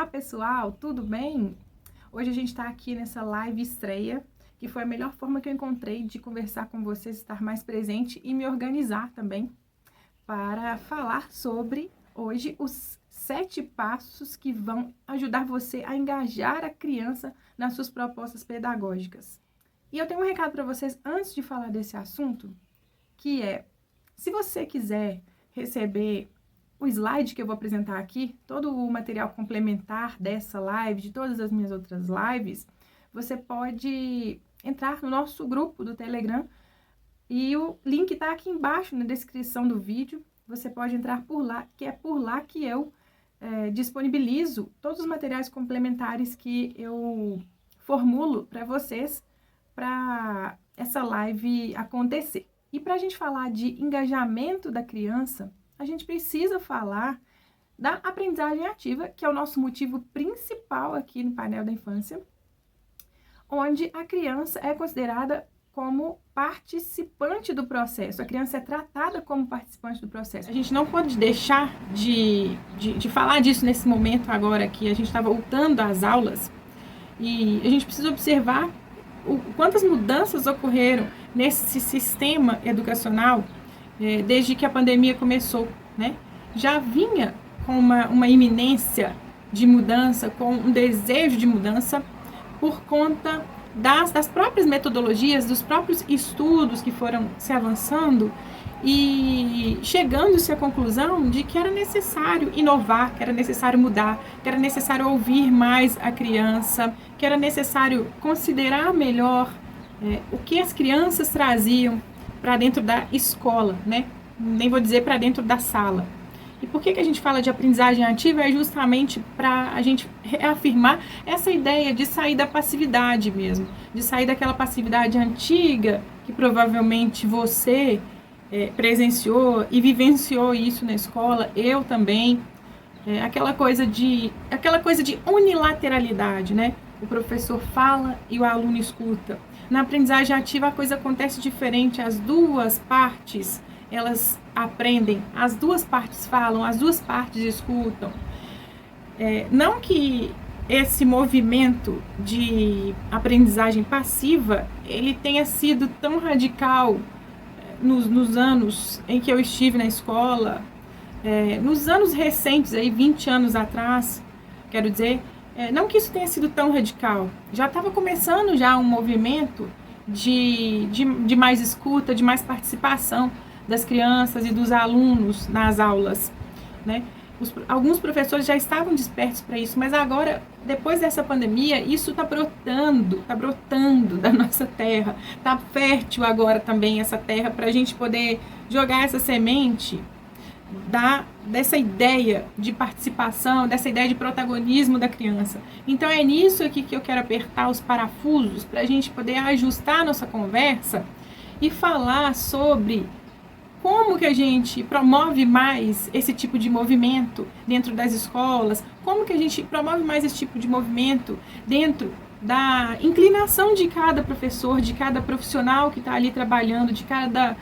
pessoal, tudo bem? Hoje a gente está aqui nessa live estreia, que foi a melhor forma que eu encontrei de conversar com vocês, estar mais presente e me organizar também para falar sobre, hoje, os 7 passos que vão ajudar você a engajar a criança nas suas propostas pedagógicas. E eu tenho um recado para vocês antes de falar desse assunto, que é, se você quiser receber o slide que eu vou apresentar aqui, todo o material complementar dessa live, de todas as minhas outras lives, você pode entrar no nosso grupo do Telegram e o link está aqui embaixo na descrição do vídeo. Você pode entrar por lá, que é por lá que eu disponibilizo todos os materiais complementares que eu formulo para vocês para essa live acontecer. E para a gente falar de engajamento da criança, a gente precisa falar da aprendizagem ativa, que é o nosso motivo principal aqui no painel da infância, onde a criança é considerada como participante do processo. A criança é tratada como participante do processo. A gente não pode deixar de falar disso nesse momento agora que a gente está voltando às aulas, e a gente precisa observar quantas mudanças ocorreram nesse sistema educacional desde que a pandemia começou, né? Já vinha com uma iminência de mudança, com um desejo de mudança por conta das próprias metodologias, dos próprios estudos que foram se avançando e chegando-se à conclusão de que era necessário inovar, que era necessário mudar, que era necessário ouvir mais a criança, que era necessário considerar melhor o que as crianças traziam para dentro da escola, né? Nem vou dizer para dentro da sala. E por que a gente fala de aprendizagem ativa? É justamente para a gente reafirmar essa ideia de sair da passividade mesmo, de sair daquela passividade antiga que provavelmente você presenciou e vivenciou isso na escola, eu também, aquela coisa de unilateralidade, né? O professor fala e o aluno escuta. Na aprendizagem ativa a coisa acontece diferente, as duas partes elas aprendem, as duas partes falam, as duas partes escutam. Não que esse movimento de aprendizagem passiva ele tenha sido tão radical nos anos em que eu estive na escola, nos anos recentes, aí 20 anos atrás, quero dizer, não que isso tenha sido tão radical, já estava começando já um movimento de mais escuta, de mais participação das crianças e dos alunos nas aulas, né? Alguns professores já estavam despertos para isso, mas agora, depois dessa pandemia, isso está brotando da nossa terra, está fértil agora também essa terra para a gente poder jogar essa semente dessa ideia de participação, dessa ideia de protagonismo da criança. Então é nisso aqui que eu quero apertar os parafusos para a gente poder ajustar a nossa conversa e falar sobre como que a gente promove mais esse tipo de movimento dentro das escolas, como que a gente promove mais esse tipo de movimento dentro da inclinação de cada professor, de cada profissional que está ali trabalhando, de cada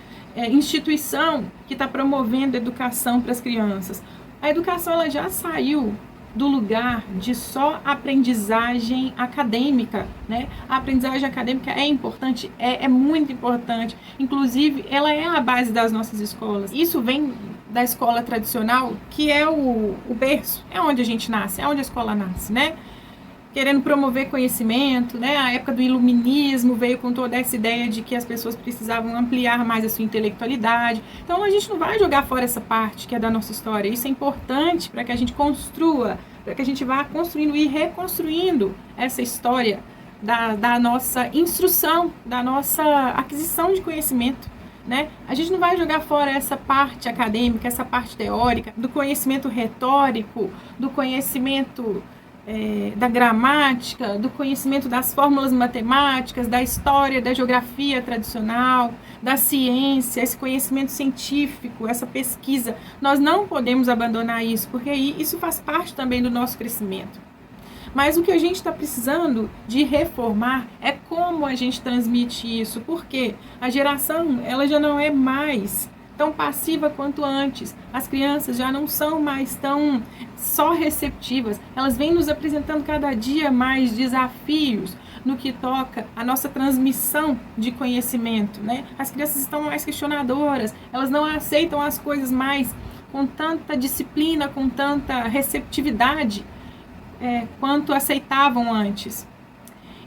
instituição que está promovendo a educação para as crianças. A educação ela já saiu do lugar de só aprendizagem acadêmica, né? A aprendizagem acadêmica é importante, é muito importante. Inclusive, ela é a base das nossas escolas. Isso vem da escola tradicional, que é o berço, é onde a gente nasce, é onde a escola nasce, né? Querendo promover conhecimento, né? A época do iluminismo veio com toda essa ideia de que as pessoas precisavam ampliar mais a sua intelectualidade. Então a gente não vai jogar fora essa parte que é da nossa história. Isso é importante para que a gente construa, para que a gente vá construindo e reconstruindo essa história da nossa instrução, da nossa aquisição de conhecimento, né? A gente não vai jogar fora essa parte acadêmica, essa parte teórica, do conhecimento retórico, do conhecimento da gramática, do conhecimento das fórmulas matemáticas, da história, da geografia tradicional, da ciência, esse conhecimento científico, essa pesquisa. Nós não podemos abandonar isso, porque aí isso faz parte também do nosso crescimento. Mas o que a gente está precisando de reformar é como a gente transmite isso, porque a geração ela já não é mais tão passiva quanto antes. As crianças já não são mais tão só receptivas, elas vêm nos apresentando cada dia mais desafios no que toca a nossa transmissão de conhecimento, né? As crianças estão mais questionadoras, elas não aceitam as coisas mais com tanta disciplina, com tanta receptividade quanto aceitavam antes.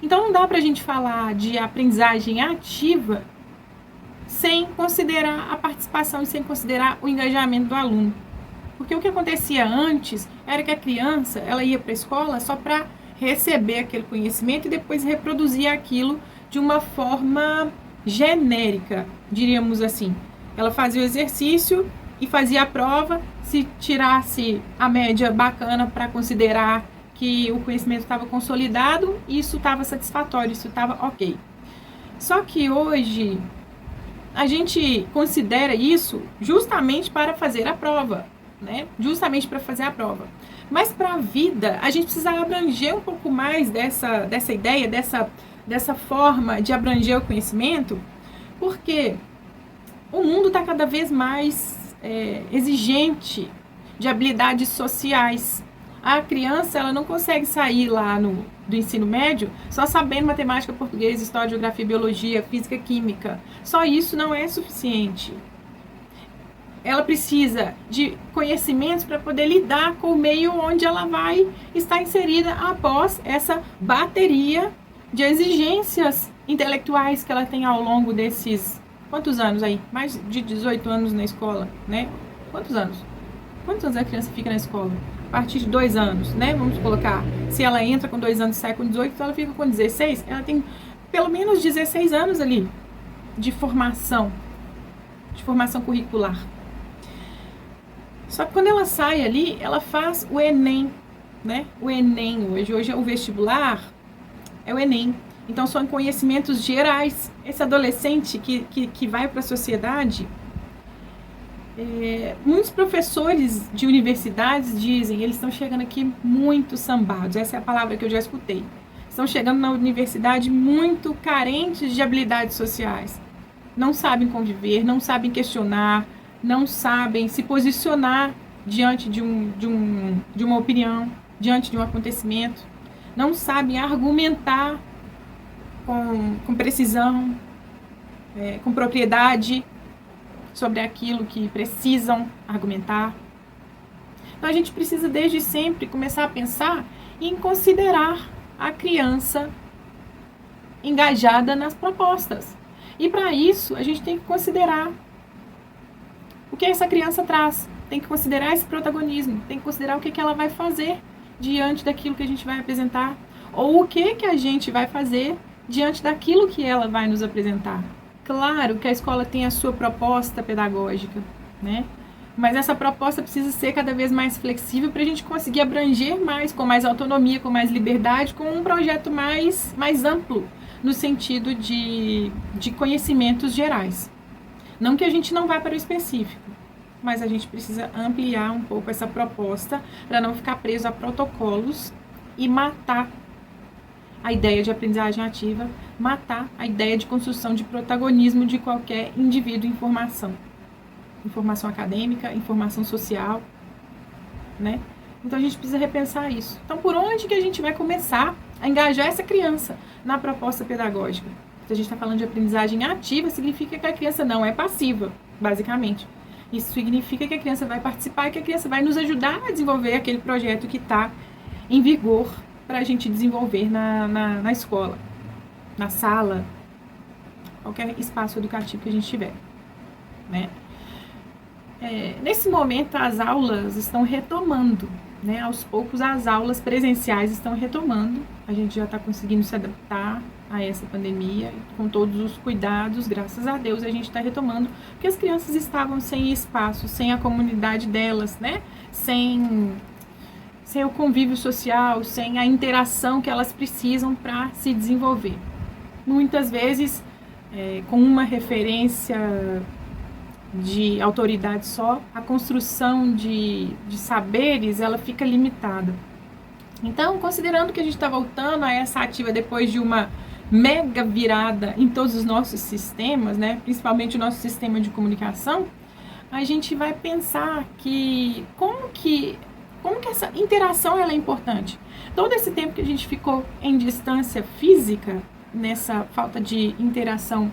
Então não dá para a gente falar de aprendizagem ativa sem considerar a participação e sem considerar o engajamento do aluno. Porque o que acontecia antes era que a criança ela ia para a escola só para receber aquele conhecimento e depois reproduzir aquilo de uma forma genérica, diríamos assim. Ela fazia o exercício e fazia a prova, se tirasse a média bacana para considerar que o conhecimento estava consolidado, isso estava satisfatório, isso estava ok. Só que hoje a gente considera isso justamente para fazer a prova, né? Justamente para fazer a prova. Mas para a vida, a gente precisa abranger um pouco mais dessa ideia, dessa forma de abranger o conhecimento, porque o mundo está cada vez mais exigente de habilidades sociais. A criança ela não consegue sair lá do ensino médio só sabendo matemática, português, história, geografia, biologia, física, química. Só isso não é suficiente. Ela precisa de conhecimentos para poder lidar com o meio onde ela vai estar inserida após essa bateria de exigências intelectuais que ela tem ao longo desses... Quantos anos aí? Mais de 18 anos na escola, né? Quantos anos? Quantos anos a criança fica na escola? A partir de 2 anos, né? Vamos colocar, se ela entra com 2 anos e sai com 18, então ela fica com 16, ela tem pelo menos 16 anos ali de formação curricular. Só que quando ela sai ali, ela faz o Enem, né? O Enem hoje é o vestibular, é o Enem. Então são conhecimentos gerais. Esse adolescente que vai para a sociedade... muitos professores de universidades dizem, eles estão chegando aqui muito sambados, essa é a palavra que eu já escutei, estão chegando na universidade muito carentes de habilidades sociais, não sabem conviver, não sabem questionar, não sabem se posicionar diante de uma opinião, diante de um acontecimento, não sabem argumentar com precisão, com propriedade, sobre aquilo que precisam argumentar. Então a gente precisa desde sempre começar a pensar em considerar a criança engajada nas propostas. E para isso a gente tem que considerar o que essa criança traz, tem que considerar esse protagonismo, tem que considerar o que ela vai fazer diante daquilo que a gente vai apresentar, ou o que a gente vai fazer diante daquilo que ela vai nos apresentar. Claro que a escola tem a sua proposta pedagógica, né? Mas essa proposta precisa ser cada vez mais flexível para a gente conseguir abranger mais, com mais autonomia, com mais liberdade, com um projeto mais amplo, no sentido de conhecimentos gerais. Não que a gente não vá para o específico, mas a gente precisa ampliar um pouco essa proposta para não ficar preso a protocolos e matar a ideia de aprendizagem ativa, matar a ideia de construção de protagonismo de qualquer indivíduo em formação. Informação acadêmica, informação social, né? Então a gente precisa repensar isso. Então por onde que a gente vai começar a engajar essa criança na proposta pedagógica? Se a gente está falando de aprendizagem ativa, significa que a criança não é passiva, basicamente. Isso significa que a criança vai participar e que a criança vai nos ajudar a desenvolver aquele projeto que está em vigor para a gente desenvolver na escola, na sala, qualquer espaço educativo que a gente tiver, né? Nesse momento as aulas estão retomando, né? Aos poucos as aulas presenciais estão retomando, a gente já está conseguindo se adaptar a essa pandemia, com todos os cuidados, graças a Deus a gente está retomando, porque as crianças estavam sem espaço, sem a comunidade delas, né? Sem o convívio social, sem a interação que elas precisam para se desenvolver. Muitas vezes, com uma referência de autoridade só, a construção de saberes, ela fica limitada. Então, considerando que a gente está voltando a essa ativa depois de uma mega virada em todos os nossos sistemas, né, principalmente o nosso sistema de comunicação, a gente vai pensar que como que essa interação ela é importante. Todo esse tempo que a gente ficou em distância física, nessa falta de interação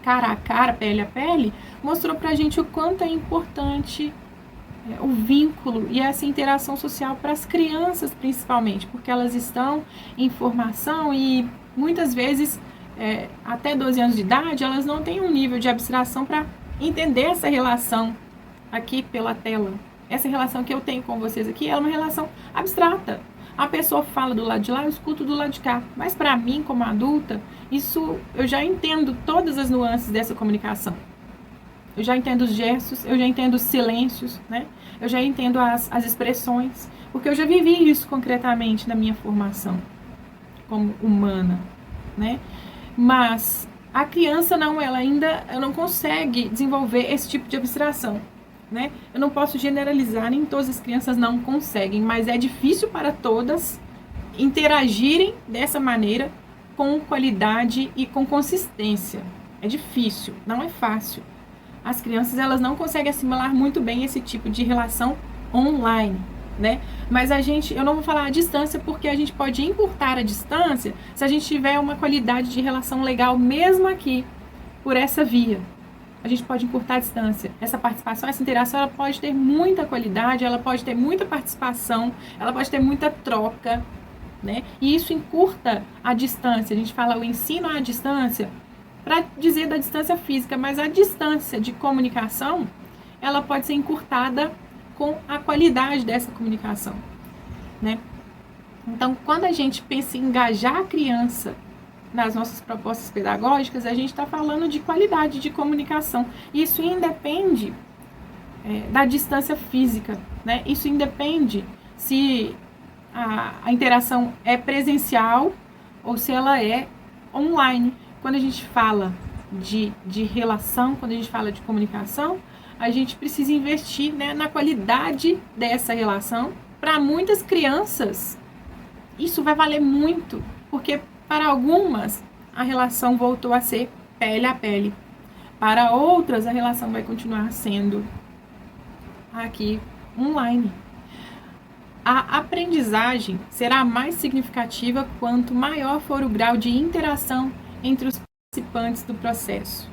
cara a cara, pele a pele, mostrou pra gente o quanto é importante o vínculo e essa interação social para as crianças, principalmente, porque elas estão em formação e muitas vezes, até 12 anos de idade, elas não têm um nível de abstração para entender essa relação aqui pela tela. Essa relação que eu tenho com vocês aqui é uma relação abstrata. A pessoa fala do lado de lá, eu escuto do lado de cá. Mas para mim, como adulta, isso eu já entendo todas as nuances dessa comunicação. Eu já entendo os gestos, eu já entendo os silêncios, né? Eu já entendo as expressões, porque eu já vivi isso concretamente na minha formação como humana, né? Mas a criança não, ela ainda não consegue desenvolver esse tipo de abstração, né? Eu não posso generalizar, nem todas as crianças não conseguem, mas é difícil para todas interagirem dessa maneira com qualidade e com consistência. É difícil, não é fácil. As crianças, elas não conseguem assimilar muito bem esse tipo de relação online, né? Mas eu não vou falar a distância, porque a gente pode encurtar a distância se a gente tiver uma qualidade de relação legal mesmo aqui, por essa via. A gente pode encurtar a distância. Essa participação, essa interação, ela pode ter muita qualidade, ela pode ter muita participação, ela pode ter muita troca, né? E isso encurta a distância. A gente fala o ensino à distância, para dizer da distância física, mas a distância de comunicação, ela pode ser encurtada com a qualidade dessa comunicação, né? Então, quando a gente pensa em engajar a criança nas nossas propostas pedagógicas, a gente está falando de qualidade de comunicação. Isso independe da distância física, né? Isso independe se a interação é presencial ou se ela é online. Quando a gente fala de relação, quando a gente fala de comunicação, a gente precisa investir, né, na qualidade dessa relação. Para muitas crianças, isso vai valer muito, porque para algumas a relação voltou a ser pele a pele. Para outras, a relação vai continuar sendo aqui online. A aprendizagem será mais significativa quanto maior for o grau de interação entre os participantes do processo.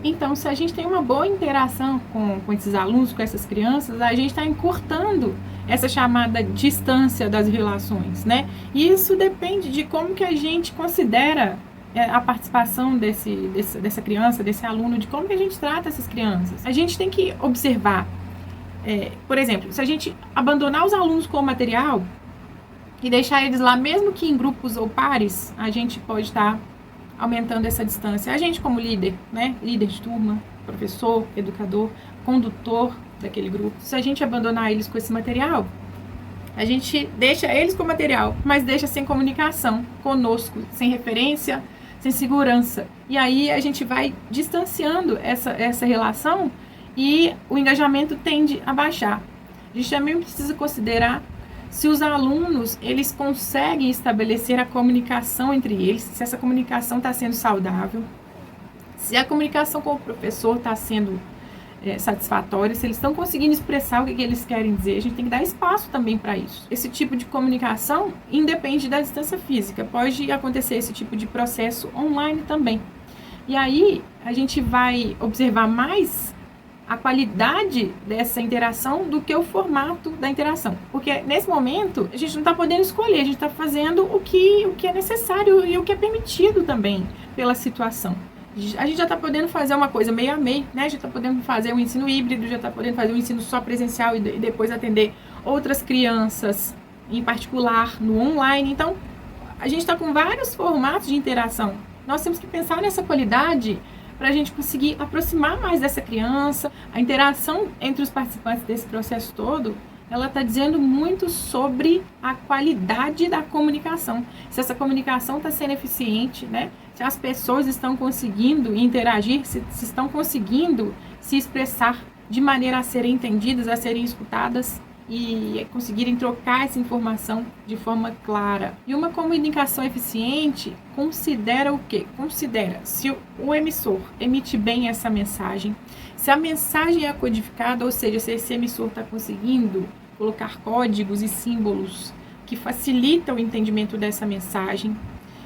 Então, se a gente tem uma boa interação com esses alunos, com essas crianças, a gente está encurtando essa chamada distância das relações, né? E isso depende de como que a gente considera a participação dessa criança, desse aluno, de como que a gente trata essas crianças. A gente tem que observar, por exemplo, se a gente abandonar os alunos com o material e deixar eles lá, mesmo que em grupos ou pares, a gente pode estar aumentando essa distância. A gente como líder, né? Líder de turma, professor, educador, condutor daquele grupo. Se a gente abandonar eles com esse material, a gente deixa eles com o material, mas deixa sem comunicação conosco, sem referência, sem segurança. E aí a gente vai distanciando essa relação e o engajamento tende a baixar. A gente também precisa considerar se os alunos, eles conseguem estabelecer a comunicação entre eles, se essa comunicação está sendo saudável, se a comunicação com o professor está sendo satisfatória, se eles estão conseguindo expressar o que eles querem dizer. A gente tem que dar espaço também para isso. Esse tipo de comunicação independe da distância física. Pode acontecer esse tipo de processo online também. E aí, a gente vai observar mais a qualidade dessa interação do que o formato da interação. Porque nesse momento, a gente não está podendo escolher, a gente está fazendo o que é necessário e o que é permitido também pela situação. A gente já está podendo fazer uma coisa meio a meio, né? Já está podendo fazer um ensino híbrido, já está podendo fazer um ensino só presencial e depois atender outras crianças, em particular no online. Então, a gente está com vários formatos de interação. Nós temos que pensar nessa qualidade para a gente conseguir aproximar mais dessa criança. A interação entre os participantes desse processo todo, ela está dizendo muito sobre a qualidade da comunicação. Se essa comunicação está sendo eficiente, né? Se as pessoas estão conseguindo interagir, se estão conseguindo se expressar de maneira a serem entendidas, a serem escutadas. e conseguirem trocar essa informação de forma clara. E uma comunicação eficiente considera o quê? Considera se o emissor emite bem essa mensagem, se a mensagem é codificada, ou seja, se esse emissor está conseguindo colocar códigos e símbolos que facilitam o entendimento dessa mensagem,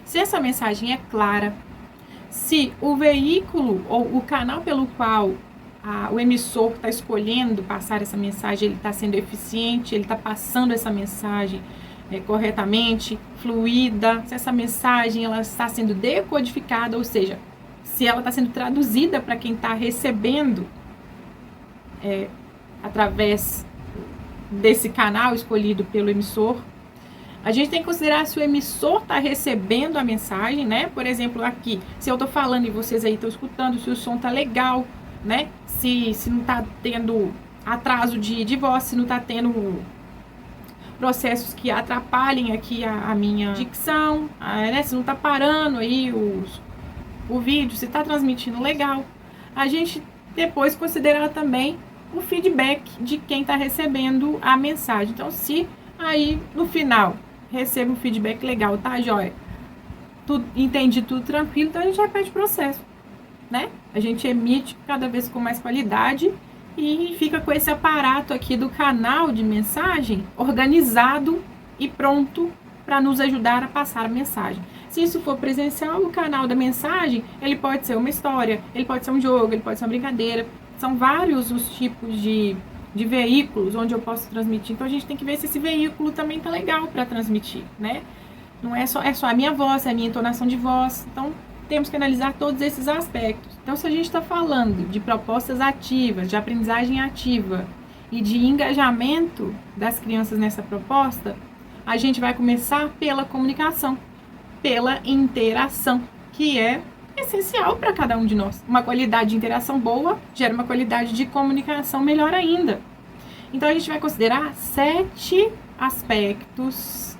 se essa mensagem é clara, se o veículo ou o canal pelo qual o emissor está escolhendo passar essa mensagem, ele está sendo eficiente, ele está passando essa mensagem corretamente, fluida, se essa mensagem ela está sendo decodificada, ou seja, se ela está sendo traduzida para quem está recebendo através desse canal escolhido pelo emissor. A gente tem que considerar se o emissor está recebendo a mensagem, né? Por exemplo, aqui, se eu estou falando e vocês aí estão escutando, se o som está legal, né? Se não está tendo atraso de voz, se não está tendo processos que atrapalhem aqui a minha dicção, né? Se não está parando aí o vídeo, se está transmitindo legal. A gente depois considerar também o feedback de quem está recebendo a mensagem. Então, se aí no final recebe um feedback legal, tá, joia? Entendi tudo tranquilo, então a gente repete o processo, né? A gente emite cada vez com mais qualidade e fica com esse aparato aqui do canal de mensagem organizado e pronto para nos ajudar a passar a mensagem. Se isso for presencial, o canal da mensagem, ele pode ser uma história, ele pode ser um jogo, ele pode ser uma brincadeira. São vários os tipos de veículos onde eu posso transmitir. Então a gente tem que ver se esse veículo também tá legal para transmitir, né? Não é só a minha voz, é a minha entonação de voz. Então temos que analisar todos esses aspectos. Então, se a gente está falando de propostas ativas, de aprendizagem ativa e de engajamento das crianças nessa proposta, a gente vai começar pela comunicação, pela interação, que é essencial para cada um de nós. Uma qualidade de interação boa gera uma qualidade de comunicação melhor ainda. Então, a gente vai considerar 7 aspectos,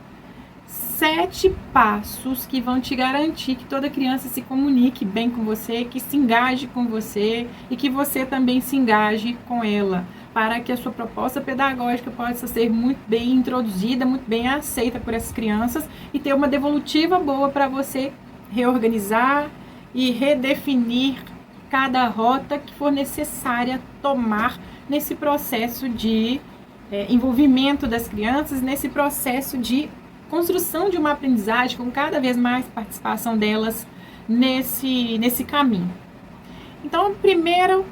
7 passos que vão te garantir que toda criança se comunique bem com você, que se engaje com você e que você também se engaje com ela, para que a sua proposta pedagógica possa ser muito bem introduzida, muito bem aceita por essas crianças e ter uma devolutiva boa para você reorganizar e redefinir cada rota que for necessária tomar nesse processo de envolvimento das crianças, nesse processo de construção de uma aprendizagem com cada vez mais participação delas nesse caminho. Então, primeiro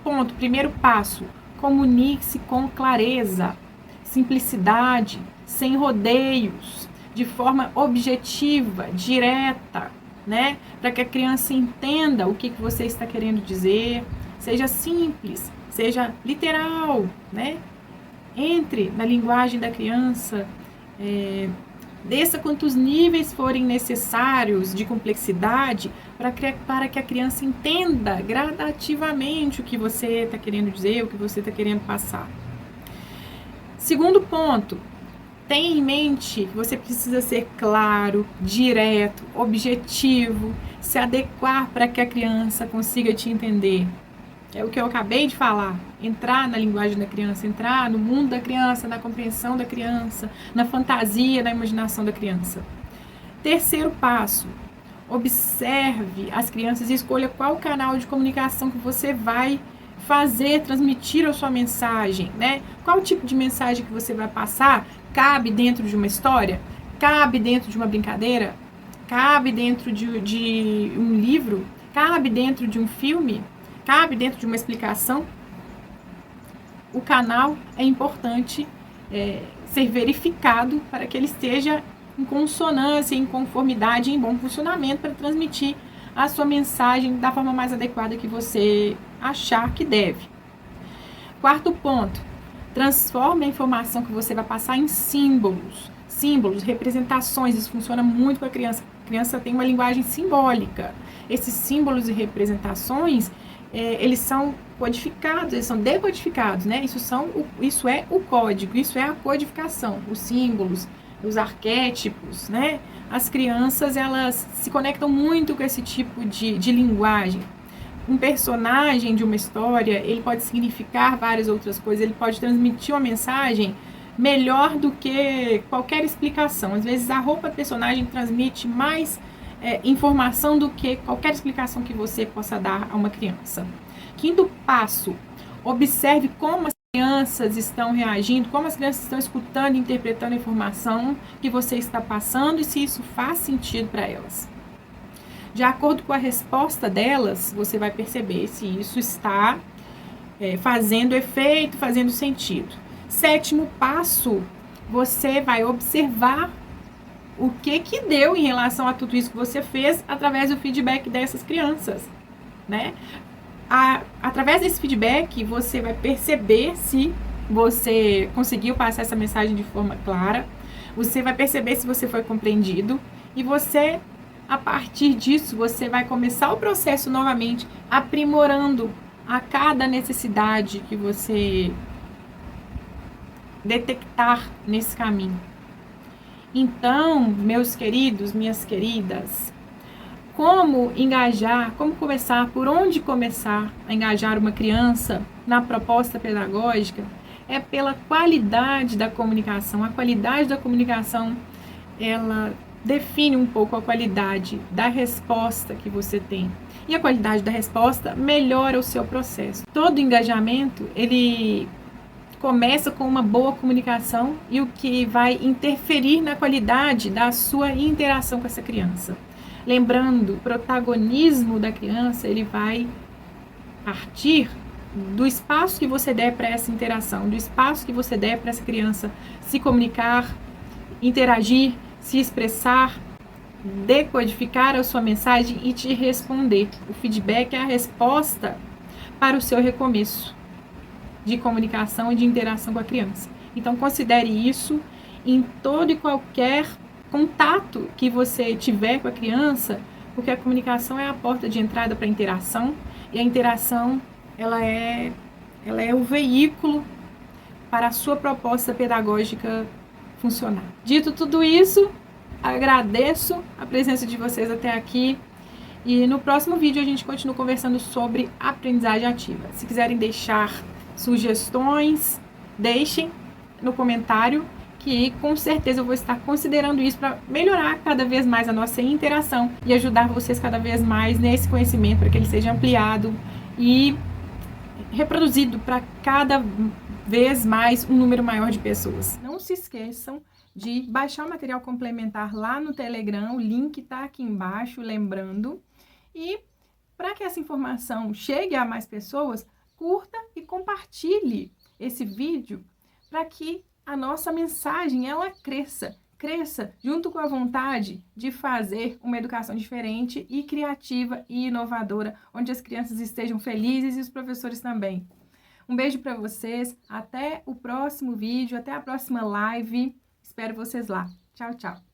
ponto, primeiro passo, comunique-se com clareza, simplicidade, sem rodeios, de forma objetiva, direta, né? Para que a criança entenda o que você está querendo dizer, seja simples, seja literal, né? Entre na linguagem da criança, desça quantos níveis forem necessários de complexidade para que a criança entenda gradativamente o que você está querendo dizer, o que você está querendo passar. Segundo ponto, tenha em mente que você precisa ser claro, direto, objetivo, se adequar para que a criança consiga te entender. É o que eu acabei de falar, entrar na linguagem da criança, entrar no mundo da criança, na compreensão da criança, na fantasia, na imaginação da criança. Terceiro passo, observe as crianças e escolha qual canal de comunicação que você vai fazer, transmitir a sua mensagem, né? Qual tipo de mensagem que você vai passar? Cabe dentro de uma história? Cabe dentro de uma brincadeira? Cabe dentro de um livro? Cabe dentro de um filme? Cabe dentro de uma explicação? O canal é importante ser verificado para que ele esteja em consonância, em conformidade, em bom funcionamento para transmitir a sua mensagem da forma mais adequada que você achar que deve. Quarto ponto, transforme a informação que você vai passar em símbolos. Símbolos, representações, isso funciona muito com a criança. A criança tem uma linguagem simbólica. Esses símbolos e representações, eles são codificados, eles são decodificados, né? Isso é o código, isso é a codificação, os símbolos, os arquétipos, né? As crianças, elas se conectam muito com esse tipo de linguagem. um personagem de uma história, ele pode significar várias outras coisas, ele pode transmitir uma mensagem melhor do que qualquer explicação. Às vezes a roupa do personagem transmite mais informação do que qualquer explicação que você possa dar a uma criança. Quinto passo, observe como as crianças estão reagindo, como as crianças estão escutando e interpretando a informação que você está passando e se isso faz sentido para elas. De acordo com a resposta delas, você vai perceber se isso está fazendo efeito, fazendo sentido. Sétimo passo, você vai observar o que deu em relação a tudo isso que você fez através do feedback dessas crianças, né? Através desse feedback, você vai perceber se você conseguiu passar essa mensagem de forma clara, você vai perceber se você foi compreendido e você, a partir disso, você vai começar o processo novamente, aprimorando a cada necessidade que você detectar nesse caminho. Então, meus queridos, minhas queridas, como engajar, como começar, por onde começar a engajar uma criança na proposta pedagógica é pela qualidade da comunicação. A qualidade da comunicação, ela define um pouco a qualidade da resposta que você tem. E a qualidade da resposta melhora o seu processo. Todo engajamento, ele começa com uma boa comunicação e o que vai interferir na qualidade da sua interação com essa criança. Lembrando, o protagonismo da criança, ele vai partir do espaço que você der para essa interação, do espaço que você der para essa criança se comunicar, interagir, se expressar, decodificar a sua mensagem e te responder. O feedback é a resposta para o seu recomeço de comunicação e de interação com a criança. Então, considere isso em todo e qualquer contato que você tiver com a criança, porque a comunicação é a porta de entrada para a interação, e a interação, ela é o veículo para a sua proposta pedagógica funcionar. Dito tudo isso, agradeço a presença de vocês até aqui, e no próximo vídeo a gente continua conversando sobre aprendizagem ativa. Se quiserem deixar sugestões, deixem no comentário, que com certeza eu vou estar considerando isso para melhorar cada vez mais a nossa interação e ajudar vocês cada vez mais nesse conhecimento, para que ele seja ampliado e reproduzido para cada vez mais um número maior de pessoas. Não se esqueçam de baixar o material complementar lá no Telegram, o link está aqui embaixo, lembrando. E para que essa informação chegue a mais pessoas, curta e compartilhe esse vídeo para que a nossa mensagem ela cresça junto com a vontade de fazer uma educação diferente e criativa e inovadora, onde as crianças estejam felizes e os professores também. Um beijo para vocês, até o próximo vídeo, até a próxima live, espero vocês lá. Tchau, tchau!